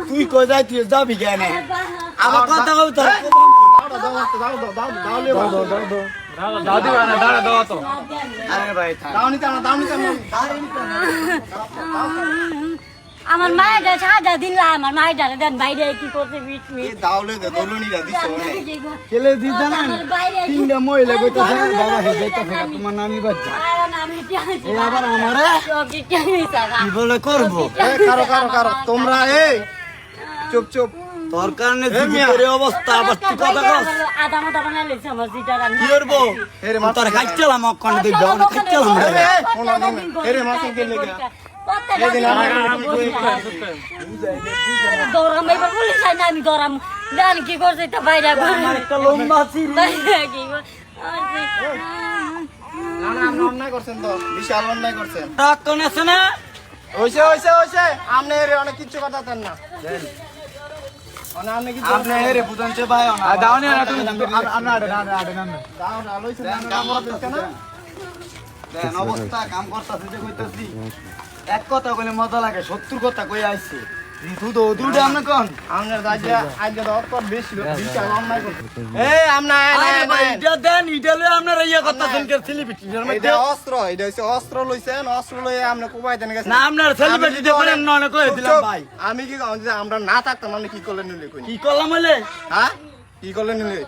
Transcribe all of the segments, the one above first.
তুই কই যাইছিস যাবি কেন আমার কথা কও তো দাও দিবা না দাও তো আরে ভাই দাওনি তো আমার মায়ের সাজা দিলা আমার মায়ের দেন বাইরে কি করতে বিটমি দাওলে দে দলুনিরা দিছো কেলে দিছ না তিনটা মহিলা কইতাছে বাবা হে যাইতাছে তোমার নামি বাচ্চা এই আবার আমারে কি বলে করব কারো তোমরা এই চুপ তোর কারণে জীবিতের অবস্থা আবার তুই কথা কস আধা মাথা বানাই লইছে আমার জিটার আমি কি করব এরে মা তোর খাইছলাম অক্ষণ দেই দাও না খাইছলাম রে এরে মা সঙ্গে লেগে গরম এবার পুলিশ আইনা আমি গরম জানি কি করছে তা বাইরে একটা লম্বা ছিরি কি না আপনি অন্যায় করছেন তো বিশাল অন্যায় করছেন রাগ কোন আছে না হইছে আপনি এর অনেক কিছু কথা দেন না আপনি এর বুঝনছে ভাই না দাও না তুমি আপনি আড়ে দাও না লইছে কাম করতেছ না দেন অবস্থা কাম করতেছে যে কইতাছি এক কথা কইলে মজা লাগে 70 কথা কই আইছে দুটো আমরা কোন আমরা রাজা আজ অকর বেশি বিশাল অন্যায় করতে এই আমরা এটা দেন ইডালে আপনারা ইয়া করতেছেন কে সেলিব্রিটির মধ্যে এটা হইছে অস্ত্র লইছেন অস্ত্র লইয়ে আমরা কোবাই দেন গেছে না আপনারা সেলিব্রিটি দেখেন না কই দিলাম ভাই আমি কি কই যে আমরা না থাকতাম মানে কি করলেন নিলে কই কি করলাম বলে হ্যাঁ কি করলেন নিলে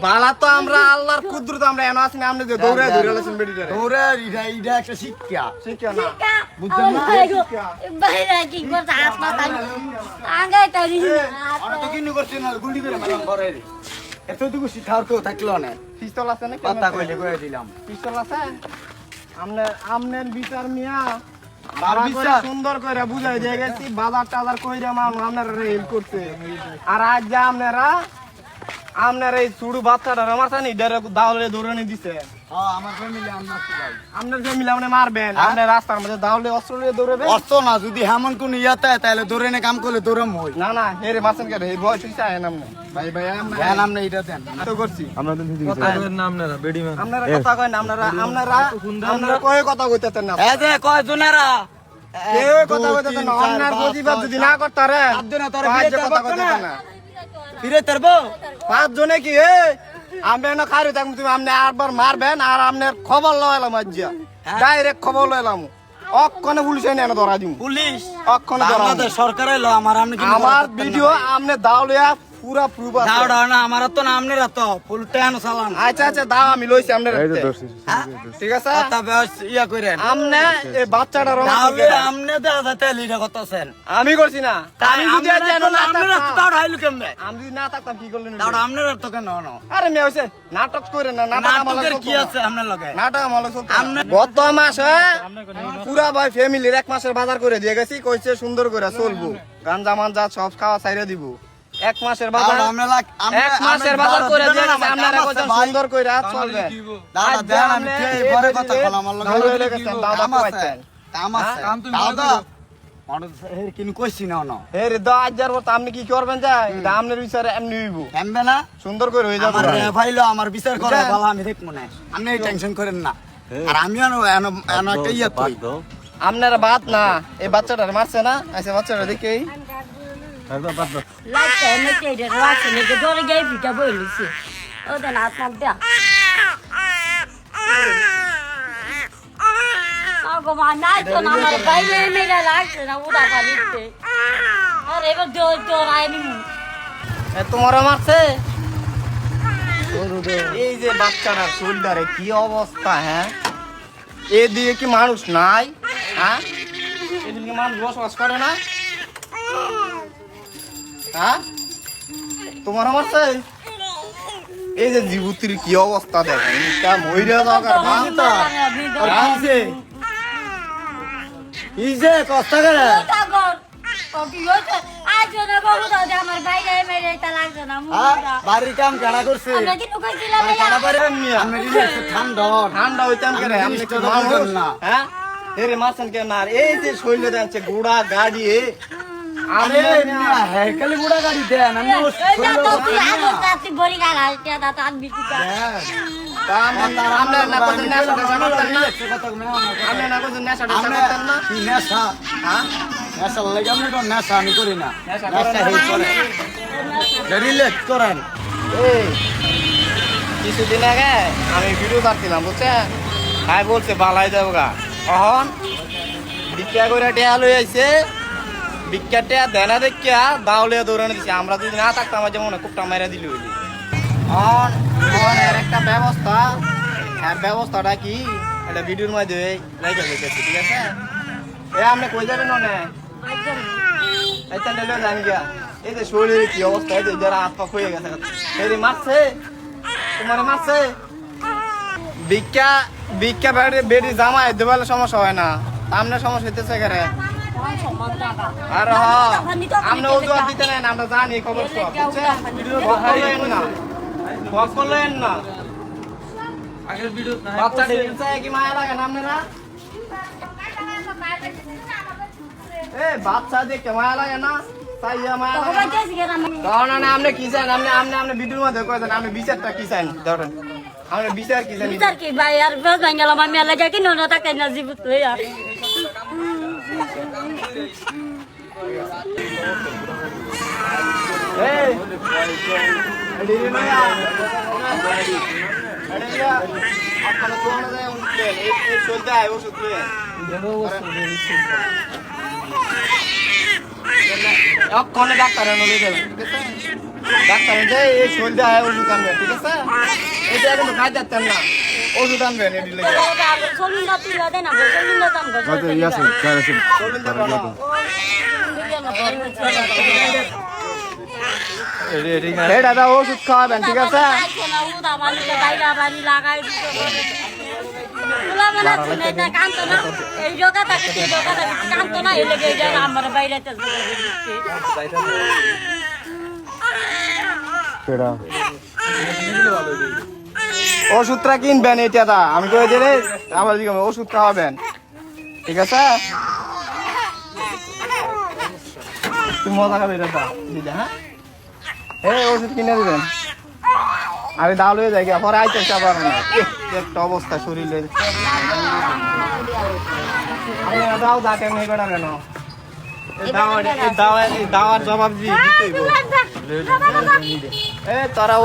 বালা তো আমরা আল্লাহর কুদরত আমরা এনো আছি না আপনি যে দৌড়ে লাছেন বেডিটারে দৌড়ে এটা একটা শিক্ষা না বুঝছেন না বাইরে কি করতে হাত মাথা আঙ্গাই তারি আর তো কিনু করছেন না গুন্ডি করে মারলাম ঘরে এতটুকু শিখার তো থাকলো না পিস্তল আছে না কথা কইলে কই দিলাম পিস্তল আছে আমনের বিচার মিয়া সুন্দর করে বুঝাই দিয়ে গেছি বাজার টাজার কইরা আপনারা হেল্প করতে আর আজ যা আপনার এই ছোট বাচ্চাটা আমার সানি দাওলে দৌড়ানি দিছে আমার ফ্যামিলি আপনার ফ্যামিলি আপনি মারবেন আপনি রাস্তার মধ্যে দাওলে অস্ত্র নিয়ে দৌড়াবে অস্ত্র না যদি এমন কোন ইয়াতে তাহলে দৌড়ানে কাম করলে দৌড়াম হই না হেরে মাছেন কে হে ভয় শুনছে আয় নাম ভাই নাম না এটা দেন তো করছি আমরা তো নাম না বেডিম্যান আপনারা কথা কয় না আপনারা কয় কথা কইতেছেন না এই যে কয় জুনারা কেউ কথা কইতেছেন না অন্যার প্রতিবাদ যদি না করতারে আপনি তোর কথা কইতেছেন না ফিরে তারবো 5 জনে কি আমি না খারি থাকবো তুমি আপনি আরবার মারবেন আর আপনার খবর লইলাম আজ্জা ডাইরেক্ট খবর লইলাম অক্ষণে পুলিশ এনে ধরা দিম পুলিশ অক্ষণে ধরা আমাদের সরকার এলো আমার ভিডিও আপনি দাও লইয়া পুরা প্রুফ আছে দাও না আমার তো না আপনারা তো ফুল টান চালান আচ্ছা দাও আমি লইছি আপনারা ঠিক আছে তবে ইয়া কইরেন আপনি এই বাচ্চাটা রং আপনি দাদা তেলিটা করতেছেন আমি করছি না আমি যদি জানো না আপনারা তাও হাইলু কেমনে আমি যদি না থাকতাম কি করলেন তাও আপনারা তো কেন না আরে মে হইছে নাটক কইরেন না নাটকের কি আছে আপনার লগে নাটক আমলে চলতে গত মাসে পুরা ভাই ফ্যামিলির এক মাসের বাজার করে দিয়ে গেছি কইছে সুন্দর করে চলবো গাঞ্জা মানজা সব খাওয়া ছাইরা দিব এক মাসের বাজার করে দিয়ে গেছে আপনারা কইছেন সুন্দর কইরা চলবে দাদা দেন আমি এই পরে কথা কলাম আমার লগে দাদা কইতেন কাম আছে কাম তুমি দাদা মানুষ এর কিন কইছি না না এর 10000 বত আপনি কি করবেন যাই দামনের বিচারে এমনি হইব এমবে না সুন্দর করে হয়ে যাবে আমার ভাইলো আমার বিচার করে ভালো আমি দেখব না আপনি টেনশন করেন না আর আমিও এনো একটা ইয়া কই আপনারা বাত না এই বাচ্চাটার মারছে না আচ্ছা বাচ্চাটা দেখেই লাইট এনে কেটে রাখছে না ধরে গিয়ে ভিটা বইলিছে ওদের হাত নাক দেয়া ভগবান নাই তো আমার বাইরে মেরে লাগছে না উড়া পালিতে আরে এবার দৌড়ায় নি তোমার মারছে এই যে বাচ্চাটার শরীরে কি অবস্থা হ্যাঁ এদিকে কি মানুষ নাই হ্যাঁ এদিকে মানুষ বসবাস করে না হ্যাঁ তোমার মারছে এই যে জীবতির কি অবস্থা দেখেন তা মইরা দরকার এই যে কষ্ট করে বাড়ির কাম কেনা করছে ঠান্ডা হইতাম কেন না হ্যাঁ এর মাছেন কেন আর এই যে শৈল যাচ্ছে ঘোড়া গাড়ি হেকালি ঘোড়া গাড়ি দেন আমরা না করছেন নেশা টেশা করতেন না আমরা না করছেন নেশা টেশা করতেন না কি নেশা হ্যাঁ নেশা লাগে আমি তো নেশা আমি করি না নেশা নেশা করেন হেই করে রিলেক্স করেন এই কিছুদিন আগে আমি ভিডিও ছাড়ছিলাম বুঝছেন ভাই বলছে বালাই যাবো গা অহন ভিক্ষা করে টেয়া লই আইছে ভিক্ষা টেয়া দেনা দেখিয়া দাউলিয়া দৌড়ানো দিছে আমরা যদি না থাকতাম যেমন কুপটা মাইরা দিল হইলি অহন এর একটা ব্যবস্থা আর ব্যবস্থাটা কি এটা ভিডিওর মধ্যে লাইকা যাইতেছে ঠিক আছে এ আপনি কই যাবেন না এই তো নিলো জানি গা এই যে শরীরের কি অবস্থা এই যে যারা হাত পা হয়ে গেছে এই মারছে তোমার মারছে ভিক্ষা ভিক্ষা বেড়ি জামাই দেওয়ালে সমস্যা হয় না আপনার সমস্যা হইতেছে কেরে আর আপনি ওজুয়ার দিতে নেন আমরা জানি খবর সব বুঝছেন না ভক করলেন না বাচ্চা দেখছে কি মায়া লাগে না আপনারা এ বাচ্চা দেখে মায়া লাগে না তাই মায়া লাগে কারণ আপনি কি চান আপনি ভিডিওর মধ্যে কয়ে দেন আপনি বিচারটা কি চান ধরেন আপনি বিচার কি চান বিচার কি ভাই আর বেশ গেলাম আমি আলাদা কি নন থাকে না জীবিত হইয়া এই এডিরে নয়া এডিরে আপনারা কোন যায় উঠলে এই চলতে আয় ওষুধ নিয়ে অক্ষণে ডাক্তারের নলে যাবেন ঠিক আছে ডাক্তারের যে এই চলতে আয় ওষুধ আনবেন ঠিক আছে এটা কিন্তু খাই যাচ্ছেন না ওষুধ আনবেন এডিলে চলুন না তুই দেন না চলুন না দাম চলুন তো বলো এই দাদা ওষুধ খাওয়াবেন ঠিক আছে ওষুধটা কিনবেন এটা দা আমি কয়ে দিলে আবার ওষুধ খাওয়াবেন ঠিক আছে তুমি মজা খাবে দাদা দিদা হ্যাঁ এই ওষুধ কিনে দিবেন আরে দাও লয়ে যাই পরে আইতে চাবার না একটা অবস্থা শরীরের দাও দাঁতে নেই করা কেন দাওয়ার জবাব দিয়ে দিতেই তোরা